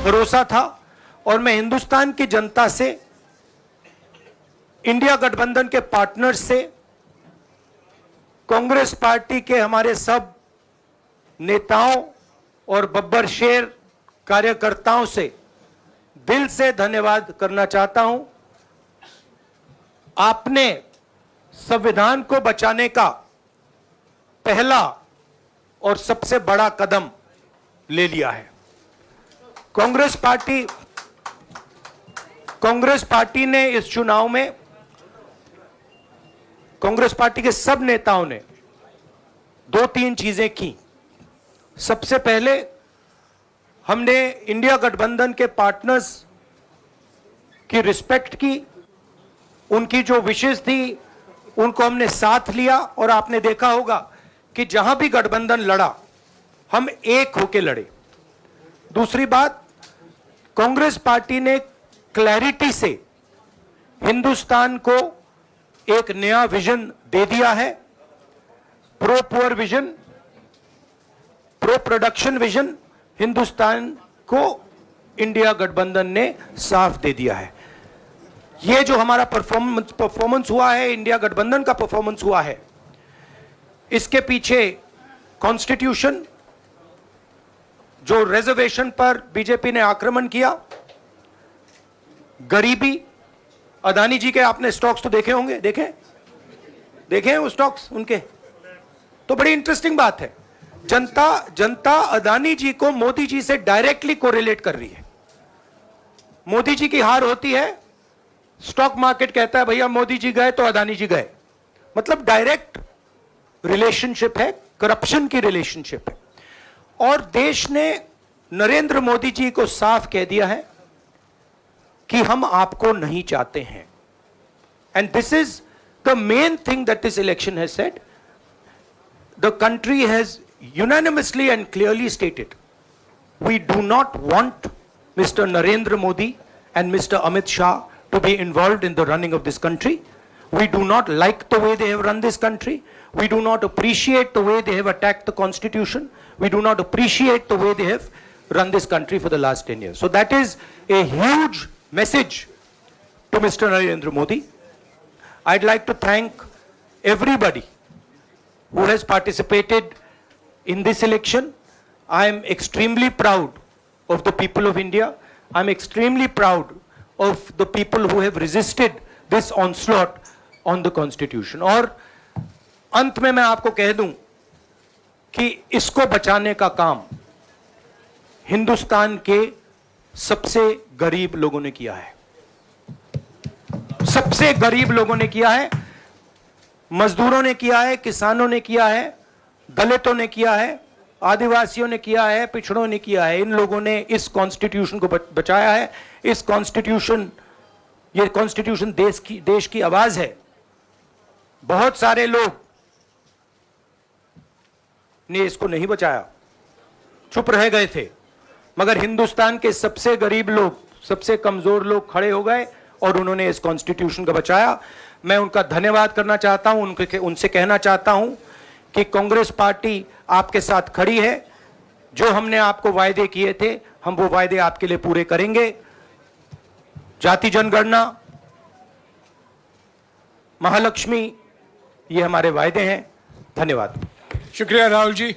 भरोसा था और मैं हिंदुस्तान की जनता से, इंडिया गठबंधन के पार्टनर्स से, कांग्रेस पार्टी के हमारे सब नेताओं और बब्बर शेर कार्यकर्ताओं से दिल से धन्यवाद करना चाहता हूं। आपने संविधान को बचाने का पहला और सबसे बड़ा कदम ले लिया है। कांग्रेस पार्टी ने इस चुनाव में, कांग्रेस पार्टी के सब नेताओं ने 2-3 चीजें की। सबसे पहले हमने इंडिया गठबंधन के पार्टनर्स की रिस्पेक्ट की, उनकी जो विशेष थी उनको हमने साथ लिया और आपने देखा होगा कि जहां भी गठबंधन लड़ा हम एक होकर लड़े। दूसरी बात, कांग्रेस पार्टी ने क्लैरिटी से हिंदुस्तान को एक नया विजन दे दिया है, pro poor vision, pro production vision Hindustan को इंडिया गठबंधन ने साफ दे दिया है। यह जो हमारा परफॉर्मेंस हुआ है, इंडिया गठबंधन का परफॉर्मेंस हुआ है, इसके पीछे कॉन्स्टिट्यूशन, जो रिजर्वेशन पर बीजेपी ने आक्रमण किया, गरीबी, अदानी जी के आपने स्टॉक्स तो देखे होंगे, देखे हैं वो स्टॉक्स उनके, तो बड़ी इंटरेस्टिंग बात है। जनता अदानी जी को मोदी जी से डायरेक्टली कोरिलेट कर रही है। मोदी जी की हार होती है, स्टॉक मार्केट कहता है भैया मोदी जी गए तो अदानी जी गए, मतलब डायरेक्ट रिलेशनशिप है, करप्शन की रिलेशनशिप है। और देश ने नरेंद्र मोदी जी को साफ कह दिया है कि हम आपको नहीं चाहते हैं। And this is the main thing that this election has said. The country has unanimously and clearly stated, we do not want Mr. Narendra Modi and Mr. Amit Shah to be involved in the running of this country. We do not like the way they have run this country. We do not appreciate the way they have attacked the constitution. We do not appreciate the way they have run this country for the last 10 years. So that is a huge message to Mr. Narendra Modi. I'd like to thank everybody who has participated in this election. I am extremely proud of the people of India. I am extremely proud of the people who have resisted this onslaught on the constitution. और अंत में मैं आपको कह दूं कि इसको बचाने का काम हिंदुस्तान के सबसे गरीब लोगों ने किया है, सबसे गरीब लोगों ने किया है, मजदूरों ने किया है, किसानों ने किया है, दलितों ने किया है, आदिवासियों ने किया है, पिछड़ों ने किया है। इन लोगों ने इस कॉन्स्टिट्यूशन को बचाया है। ये कॉन्स्टिट्यूशन देश की आवाज है। बहुत सारे लोग ने इसको नहीं बचाया, चुप रह गए थे, मगर हिंदुस्तान के सबसे गरीब लोग, सबसे कमजोर लोग खड़े हो गए और उन्होंने इस कॉन्स्टिट्यूशन को बचाया। मैं उनका धन्यवाद करना चाहता हूं, उनसे कहना चाहता हूं कि कांग्रेस पार्टी आपके साथ खड़ी है। जो हमने आपको वायदे किए थे, हम वो वायदे आपके लिए पूरे करेंगे। जाति जनगणना, महालक्ष्मी, ये हमारे वायदे हैं। धन्यवाद। शुक्रिया राहुल जी।